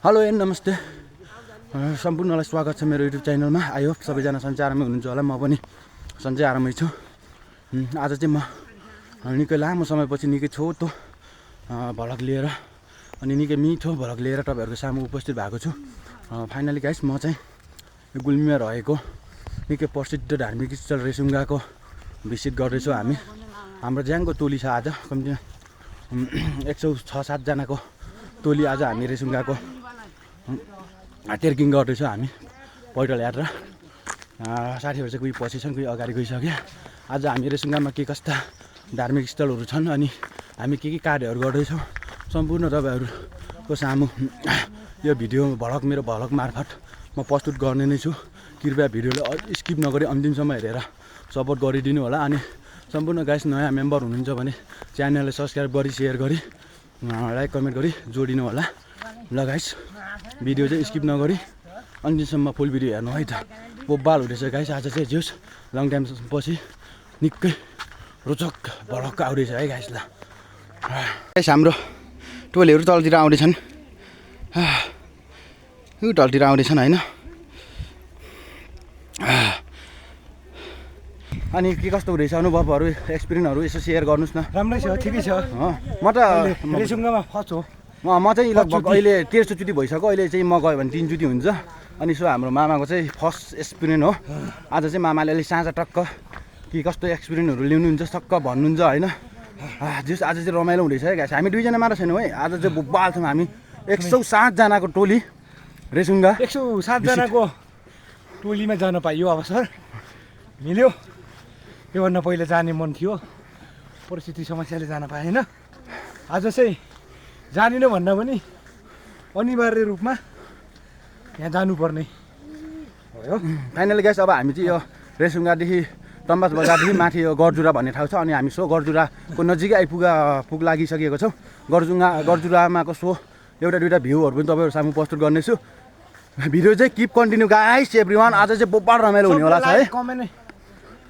Hello and नमस्ते सम्पूर्णलाई स्वागत छ मेरो युट्युब च्यानलमा। आई होप सबैजना सन्चै आरामै हुनुहुन्छ होला। म पनि सन्चै आरामै छु। आज चाहिँ म निकै लामो समयपछि निकै छोटो भ्लग लिएर अनि निकै मिठो भ्लग लिएर तपाईँहरूको सामु उपस्थित भएको छु। फाइनली गाइस म चाहिँ गुल्मीमा रहेको निकै प्रसिद्ध धार्मिक स्थल रेसुङ्गाको भिजिट गर्दैछौँ हामी। हाम्रो ज्याङको टोली छ आज, कम्तीमा 106-7 जनाको टोली आज हामी रेसुङ्गाको ट्रेकिङ गर्दैछौँ हामी पैदल यात्रा। साथीहरू चाहिँ कोही पछि छन्, कोही अगाडि गइसक्यो। आज हामी रेसुङ्गामा के कस्ता धार्मिक स्थलहरू छन् अनि हामी के कार्यहरू गर्दैछौँ सम्पूर्ण तपाईँहरूको सामु यो भिडियो मेरो भ्लग मार्फत म प्रस्तुत गर्ने नै छु। कृपया भिडियोलाई स्किप नगरी अन्तिमसम्म हेरेर सपोर्ट गरिदिनु होला। अनि सम्पूर्ण गाइस नयाँ मेम्बर हुनुहुन्छ भने च्यानललाई सब्सक्राइब गरी सेयर गरी लाइक कमेन्ट गरी जोडिनु होला। ल गाइस भिडियो चाहिँ स्किप नगरी अन्तिमसम्म फुल भिडियो हेर्नु है त। बोबाल हुँदैछ गाइस आज चाहिँ जोस् लङ टाइम पछि निकै रोचक भ्लग आउँदैछ है गाइस। ल गाइस हाम्रो टोलीहरू तलतिर आउँदैछन्, यो तलतिर आउँदैछन् होइन। अनि के कस्तो हुँदैछ अनुभवहरू एक्सपिरियन्सहरू यसो सेयर गर्नुहोस् न। राम्रै छ, ठिकै छ। म त रेसुङ्गामा फर्स्ट हो। म चाहिँ लगभग अहिले 13चोटि भइसक्यो। अहिले चाहिँ म गयो भने 3चोटि हुन्छ। अनि सो हाम्रो मामाको चाहिँ फर्स्ट एक्सपिरियन्स हो। आज चाहिँ मामाले अलिक साँझ टक्क के कस्तो एक्सपिरियन्सहरू ल्याउनुहुन्छ सक्क भन्नुहुन्छ होइन। जस आज चाहिँ रमाइलो हुँदैछ है गाइस। हामी 2 जना मात्र छैनौँ है, आज चाहिँ बोबाल छौँ हामी 107 जनाको टोली रेसुङ्गा। 107 जनाको टोलीमा जान पाइयो, अवसर मिल्यो। योभन्दा पहिला जाने मन थियो, परिस्थिति समस्याले जान पाएन। आज चाहिँ जानिन भन्दा पनि अनिवार्य रूपमा यहाँ जानुपर्ने भयो। फाइनली गाइस अब हामी चाहिँ यो रेसुङ्गादेखि टम्बास बजारदेखि माथि यो गरजुरा भन्ने ठाउँ छ। अनि हामी सो गरजुराको नजिकै पुग लागिसकेको छौँ। गरजुरामाको सो एउटा दुइटा भ्यूहरू पनि तपाईँहरू सामु प्रस्तुत गर्नेछु। भिडियो चाहिँ किप कन्टिन्यू गाइस एभ्रीवान। आज चाहिँ बोबाल रमाइलो हुनेवाला छ है। कमेन्ट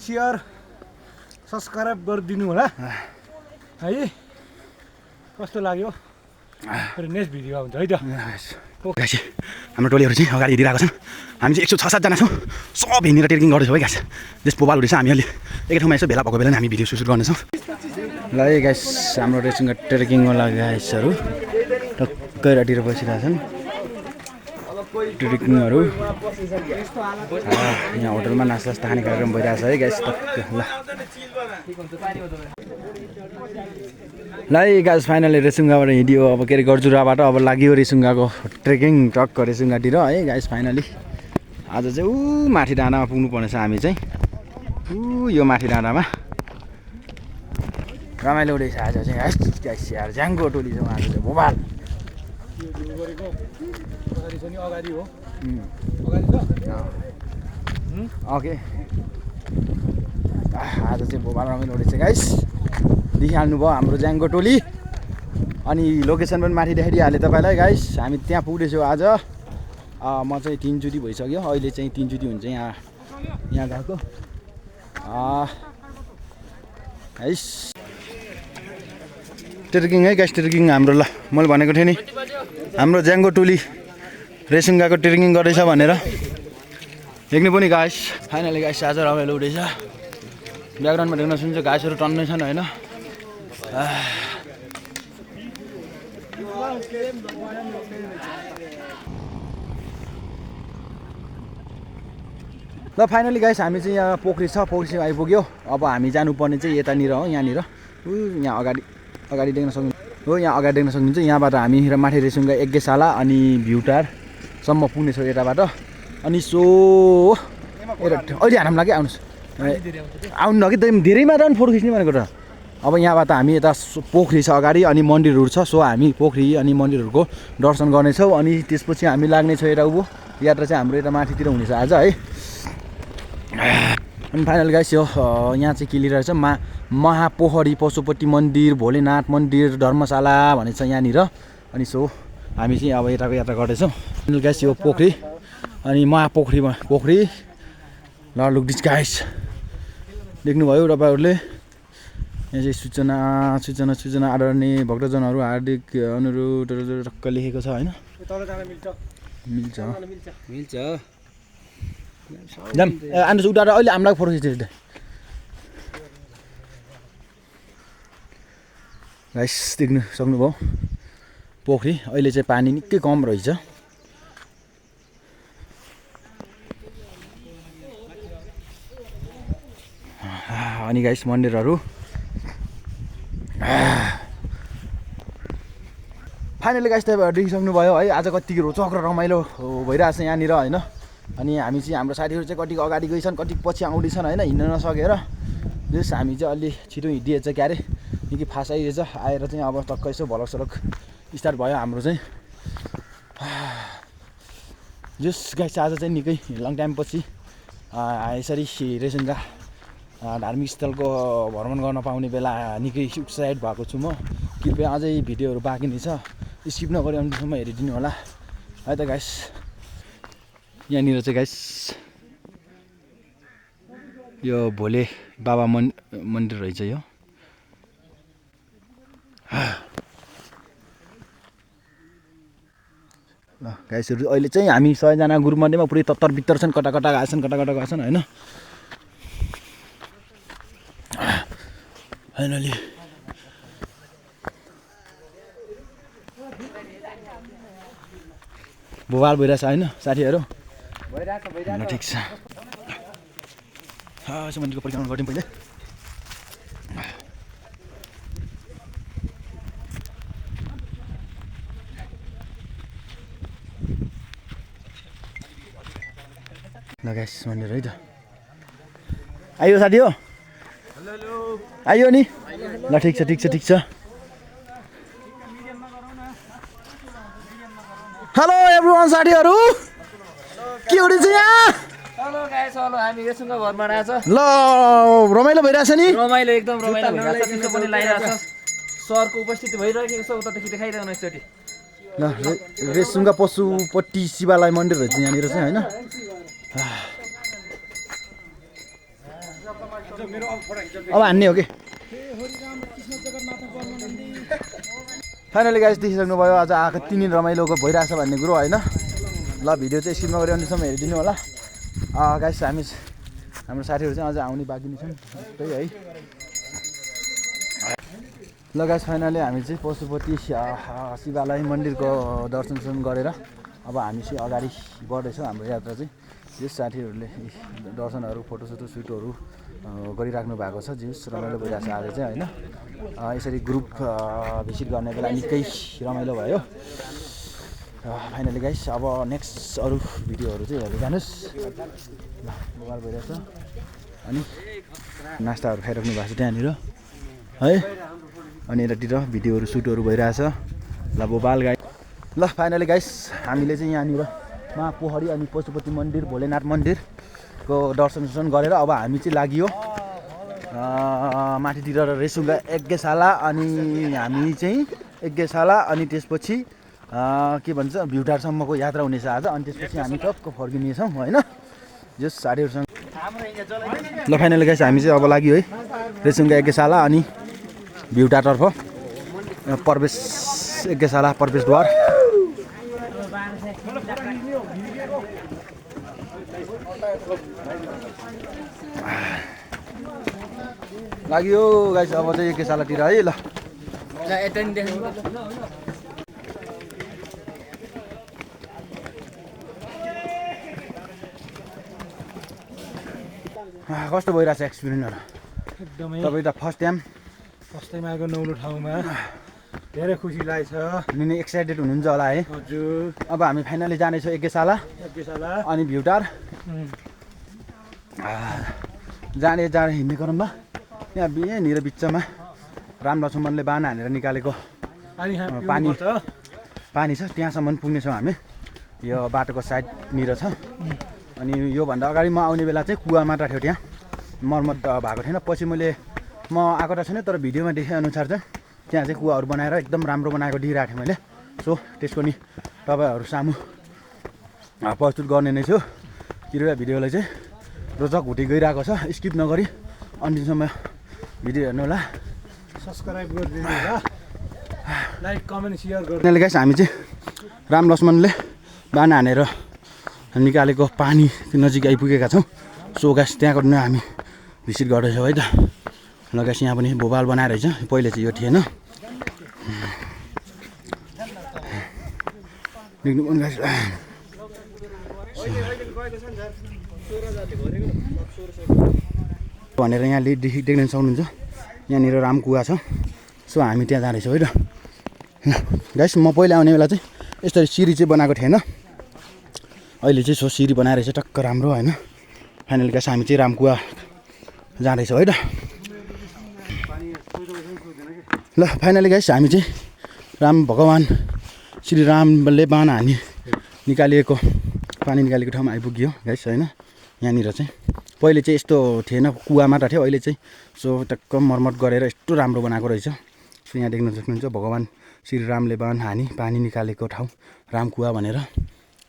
सेयर सब्सक्राइब गरिदिनु होला है। कस्तो लाग्यो फेरि नेक्स्ट भिडियो आउँछ है त। गाइस हाम्रो टोलीहरू चाहिँ अगाडि हिँडिरहेको छन्। हामी चाहिँ 106-7 जना छौँ। सब हिँडेर ट्रेकिङ गर्दैछौँ है गाइस। जस बोबाल हुँदैछ। हामी अलि एकै ठाउँमा यसो भेला भएको बेला हामी भिडियो सुट गर्नेछौँ। ल है गाइस हाम्रो रेसुङ्गा ट्रेकिङवाला गाइसहरू टक्कै रेडीतिर बसिरहेछन्। ट्रेकिङहरू यहाँ होटलमा नास्ता खाने कार्यक्रम भइरहेछ है गाइस। ल है गाइस फाइनली रेसुङ्गाबाट हिँडियो। अब के अरे गरजुराबाट अब लाग्यो रेसुङ्गाको ट्रेकिङ टक्क रेसुङ्गातिर है गाइस। फाइनली आज चाहिँ माथि डाँडामा पुग्नुपर्नेछ हामी चाहिँ। यो माथि डाँडामा रमाइलो हुँदैछ आज चाहिँ गाइस। यार ज्याङको टोली छौँ आज चाहिँ बोबाल। अगाडि हो ओके आज चाहिँ बोबाल रमाइलो हुँदैछ गाइस। देखिहाल्नु भयो हाम्रो ज्याङको टोली। अनि लोकेसन पनि माथि देखाइदिइहालेँ तपाईँलाई गाइस। हामी त्यहाँ पुग्दैछौँ आज। म चाहिँ 3चोटि भइसक्यो, अहिले चाहिँ 3चोटि हुन्छ यहाँ गएको गाइस। ट्रेकिङ है गाइस ट्रेकिङ हाम्रो। ल मैले भनेको थिएँ नि हाम्रो ज्याङको टोली रेसुङ्गाको ट्रेकिङ गर्दैछ भनेर। देख्नु पनि गाइस फाइनली गाइस आज रमाइलो हुँदैछ। ब्याकग्राउन्डमा देख्न सुन्छ गाइसहरू टन्नै छन् होइन। ल फाइनली गाइस हामी चाहिँ यहाँ पोखरी छ, पोखरी आइपुग्यो। अब हामी जानुपर्ने चाहिँ यतानिर हो, यहाँनिर यहाँ अगाडि देख्न सक्नुहुन्छ हो। यहाँ अगाडि देख्न सक्नुहुन्छ। यहाँबाट हामी माथि रेसुङ्गा यज्ञशाला अनि भ्युटारसम्म पुग्नेछौँ यताबाट। अनि सो अहिले हानौँ लाग्यो, आउनुहोस् आउनु न कि धेरै मात्रा पनि फोटो खिच्ने भनेको त। अब यहाँबाट हामी यता पोखरी छ अगाडि अनि मन्दिरहरू छ। सो हामी पोखरी अनि मन्दिरहरूको दर्शन गर्नेछौँ। अनि त्यसपछि हामी लाग्नेछौँ यता उँभो यात्रा चाहिँ हाम्रो यता माथितिर हुनेछ आज है। अनि फाइनल गाइस यो यहाँ चाहिँ के लिइरहेछ महापोखरी पशुपति मन्दिर, भोलेनाथ मन्दिर, धर्मशाला भनेको छ यहाँनिर। अनि सो हामी चाहिँ अब यताको यात्रा गर्दैछौँ। फाइनल गाइस यो पोखरी अनि पोखरी ल लुक दिस गाइस देख्नुभयो तपाईँहरूले। यहाँ चाहिँ सूचना आदरणीय भक्तजनहरू हार्दिक अनुरोध टक्क लेखेको छ होइन। तल जान मिल्छ मिल्छ मिल्छ जाम आन्डो उठाएर अहिले हामीलाई फोटो खिचेछ गाइस देख्नु सक्नुभयो पोखरी अहिले चाहिँ पानी निकै कम रहेछ अनि गाइस मन्दिरहरू फाइनली गाइस तपाईँहरू देखिसक्नुभयो है आज कति रोचक र रमाइलो भइरहेछ यहाँनिर होइन अनि हामी चाहिँ हाम्रो साथीहरू चाहिँ कतिको अगाडि गइछन् कति पछि आउँदैछन् होइन हिँड्न नसकेर जस हामी चाहिँ अलि छिटो हिँडिएछ क्यारे निकै फास्ट आइरहेछ आएर चाहिँ अब टक्क यसो भलक सलक स्टार्ट भयो हाम्रो चाहिँ जस गाइस आज चाहिँ निकै लङ टाइम पछि यसरी रेसुङ्गा धार्मिक स्थलको भ्रमण गर्न पाउने बेला निकै एक्साइट भएको छु म कृपया अझै भिडियोहरू बाँकी नै छ स्किप नगरी अन्तिमसम्म हेरिदिनु होला है त गाइस यहाँनिर चाहिँ गाइस यो भोले बाबा मन्दिर रहेछ यो ल गाइसहरू अहिले चाहिँ हामी 100जना ग्रुपमध्येमा पुरै तत्तर बित्तर छन् कटा कटा गएको छन् होइन फाइनली भोबाल भइरहेछ होइन साथीहरू भइरहेछ ठिक छ यसो मन्दिरको परिक्रमा गऱ्यौँ पहिले ल गाइस मन्दिर है त आइयो साथी हो आइयो नि ल ठिक छ हेलो एभ्रिवान साथीहरू के हुँदैछ यहाँ हेलो गाइस हेलो हामी रेसुङ्गा घरमा आएछ ल रमाइलो भइरहेछ नि रमाइलो एकदम रमाइलो भइरहेछ त्यसो पनि लागिरहेछ सरको उपस्थिति भइरहेको छ उतादेखि देखाइरहनु एकचोटि ल रेसुङ्गा पशुपति शिवालय मन्दिर रहेछ यहाँनिर चाहिँ होइन अब हान्ने हो कि फाइनली गाइस देखिसक्नुभयो आज आएको 3 दिन रमाइलोको भइरहेछ भन्ने कुरो होइन ल भिडियो चाहिँ स्किप नगरी अन्तिमसम्म हेरिदिनु होला गाइस हाम्रो साथीहरू चाहिँ अझ आउने बाँकी नै छन् त्यही है ल गाइस फाइनली हामी चाहिँ पशुपति शिवालय मन्दिरको दर्शन गरेर अब हामी चाहिँ अगाडि बढ्दैछौँ हाम्रो यात्रा चाहिँ यस साथीहरूले दर्शनहरू फोटोसुटहरू गरिराख्नु भएको छ जिस रमाइलो भइरहेछ आज चाहिँ होइन यसरी ग्रुप भिजिट गर्ने बेला निकै रमाइलो भयो फाइनली गाइस अब नेक्स्ट अरू भिडियोहरू चाहिँ हेर्दै जानुहोस् ल मोबाइल भइरहेछ अनि नास्ताहरू खाइराख्नु भएको छ त्यहाँनिर है अनि यतातिर भिडियोहरू सुटहरू भइरहेछ ल भोपाल गाइस ल फाइनली गाइस हामीले चाहिँ यहाँनिर पोखरी अनि पशुपति मन्दिर भोलेनाथ मन्दिरको दर्शन गरेर अब हामी चाहिँ लागियो माथितिर रेसुङ्गा यज्ञशाला अनि हामी चाहिँ यज्ञशाला अनि त्यसपछि के भन्छ भ्युटारसम्मको यात्रा हुनेछ आज अनि त्यसपछि हामी टक्क फर्किनेछौँ होइन जस साथीहरूसँग ल फाइनली गाइस हामी चाहिँ अब लाग्यो है रेसुङ्गा यज्ञशाला अनि भ्युटारतर्फ प्रवेश यज्ञशाला प्रवेशद्वार लाग्यो गाइस अब चाहिँ यज्ञशालातिर है ल कस्तो भइरहेछ एक्सपिरियन्सहरू एकदमै तपाईँ त फर्स्ट टाइम आएको नौलो ठाउँमा धेरै खुसी लागेछ निकै एक्साइटेड हुनुहुन्छ होला है हजुर अब हामी फाइनली जानेछौँ यज्ञशाला अनि भ्युटार जाने हिँड्ने क्रममा यहाँ यहाँनिर बिचमा राम लक्ष्मणले बाण हानेर निकालेको पानी छ त्यहाँसम्म पुग्नेछौँ हामी यो बाटोको साइडनिर छ अनि योभन्दा अगाडि म आउने बेला चाहिँ कुवा मात्र थियो त्यहाँ मर्मत भएको थिएन पछि म आएको त छैन तर भिडियोमा देखेअनुसार चाहिँ त्यहाँ चाहिँ कुवाहरू बनाएर एकदम राम्रो बनाएको दिइरहेको थिएँ मैले सो त्यसको नि तपाईँहरू सामु प्रस्तुत गर्ने नै छु कृपया भिडियोलाई चाहिँ रोचक हुँदै गइरहेको छ स्किप नगरी अन्तिमसम्म भिडियो हेर्नु होला सब्सक्राइब गरिदिनु होला लाइक कमेन्ट सेयर गर्नु गाइस हामी चाहिँ राम लक्ष्मणले बाण हानेर निकालेको पानी नजिक आइपुगेका छौँ। सो गाइस त्यहाँको नै हामी भिजिट गर्दैछौँ है त। ल गाइस यहाँ पनि भोपाल बनाएर रहेछ, पहिले चाहिँ यो थिएन। देख्नु पनि गाइस भनेर यहाँ देख्न सक्नुहुन्छ, यहाँनिर रामकुवा छ। सो हामी त्यहाँ जाँदैछौँ है त। गाइस म पहिला आउने बेला चाहिँ यसरी सिँढी चाहिँ बनाएको थिएन, अहिले चाहिँ सो सिँढी बनाएर चाहिँ टक्क राम्रो होइन। फाइनली गाइस हामी चाहिँ रामकुवा जाँदैछौँ है त। ल फाइनली गाइस हामी चाहिँ राम भगवान् श्री रामले बाण हानी निकालिएको पानी निकालेको ठाउँमा आइपुग्यो गाइस होइन। यहाँनिर चाहिँ पहिले चाहिँ यस्तो थिएन, कुवा मात्र थियो, अहिले चाहिँ सो टक्क मर्मत गरेर यस्तो राम्रो बनाएको रहेछ। सो यहाँ देख्न सक्नुहुन्छ भगवान् श्री रामले बाण हानी पानी निकालेको ठाउँ रामकुवा भनेर।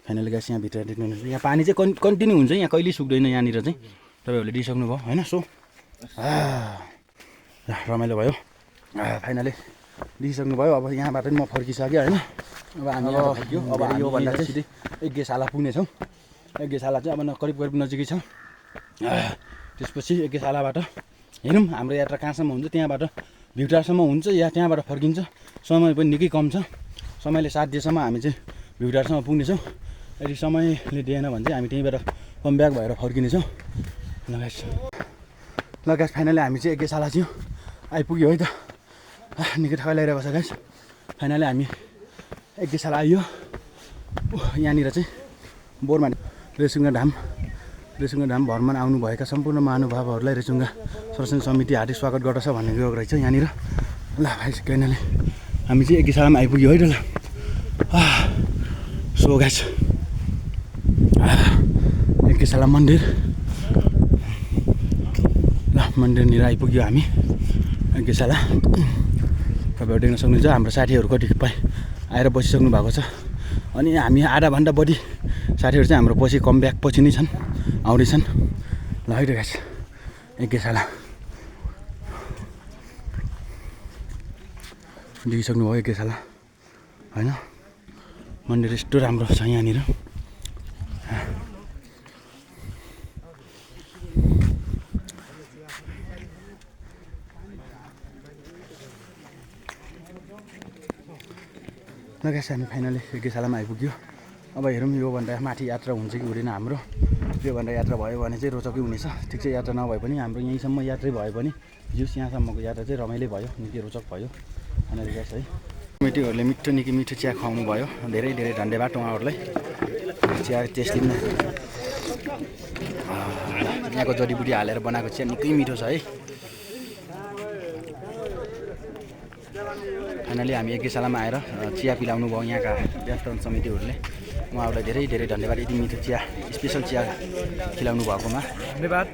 फाइनली गाइस यहाँ भित्र देख्नुहुन्छ, यहाँ पानी चाहिँ कन्टिन्यू हुन्छ, यहाँ कहिले सुक्दैन यहाँनिर चाहिँ। तपाईँहरूले देखिसक्नुभयो होइन। सो रमाइलो भयो। फाइनली देखिसक्नुभयो। अब यहाँबाट म फर्किसकेँ होइन। अब हामी फर्क्यो। अब योभन्दा चाहिँ सिधै यज्ञशाला पुग्नेछौँ। यज्ञशाला चाहिँ अब करिब नजिकै छ। त्यसपछि यज्ञशालाबाट हेरौँ हाम्रो यात्रा कहाँसम्म हुन्छ, त्यहाँबाट भिउटारसम्म हुन्छ या त्यहाँबाट फर्किन्छ। समय पनि निकै कम छ, समयले साथ दिएसम्म हामी चाहिँ भिउटारसम्म पुग्नेछौँ। यदि समयले दिएन भने चाहिँ हामी त्यहीँबाट कम ब्याक भएर फर्किनेछौँ। ल गाइस फाइनली हामी चाहिँ यज्ञशाला चाहिँ आइपुग्यो है त। निकै थकाइ लगाइरहेको छ गाइस। फाइनली हामी यज्ञशाला आइयो। यहाँनिर चाहिँ बोरमा रेसुङ्गा धाम भ्रमण आउनुभएका सम्पूर्ण महानुभावहरूलाई रेसुङ्गा संरक्षण समिति हार्दिक स्वागत गर्दछ भन्ने गएको रहेछ यहाँनिर। ल भाइ फाइनली हामी चाहिँ यज्ञशालामा आइपुग्यो है त। ल सो गाइस यज्ञशाला मन्दिर, ल मन्दिरनिर आइपुग्यो हामी यज्ञशाला। तपाईँहरू देख्न सक्नुहुन्छ हाम्रो साथीहरू कतिपय आएर बसिसक्नु भएको छ। अनि हामी आधाभन्दा बढी साथीहरू चाहिँ हाम्रो पछि कम ब्याक पछि नै छन्, आउँदैछन्। ल है त गाइस यज्ञशाला देखिसक्नुभयो यज्ञशाला होइन। मन्दिर यस्तो राम्रो छ यहाँनिर। ल गाइस हामी फाइनली यज्ञशालामा आइपुग्यो। अब हेरौँ योभन्दा माथि यात्रा हुन्छ कि हुँदैन हाम्रो। योभन्दा यात्रा भयो भने चाहिँ रोचकै हुनेछ। ठिक चाहिँ यात्रा नभए पनि हाम्रो यहीँसम्म यात्रै भए पनि जुस यहाँसम्मको यात्रा चाहिँ रमाइलो भयो, निकै रोचक भयो फाइनली गाइस है। कमिटीहरूले निकै मिठो चिया खुवाउनु भयो, धेरै धेरै धन्यवाद उहाँहरूलाई। चिया टेस्टी नै यहाँको जडीबुटी हालेर बनाएको चिया निकै मिठो छ है। फाइनली हामी यज्ञशालामा आएर चिया पिलाउनु भयो यहाँका व्यवस्थापन समितिहरूले। उहाँहरूलाई धेरै धेरै धन्यवाद यति मिठो चिया स्पेसल चिया खिलाउनु भएकोमा धन्यवाद।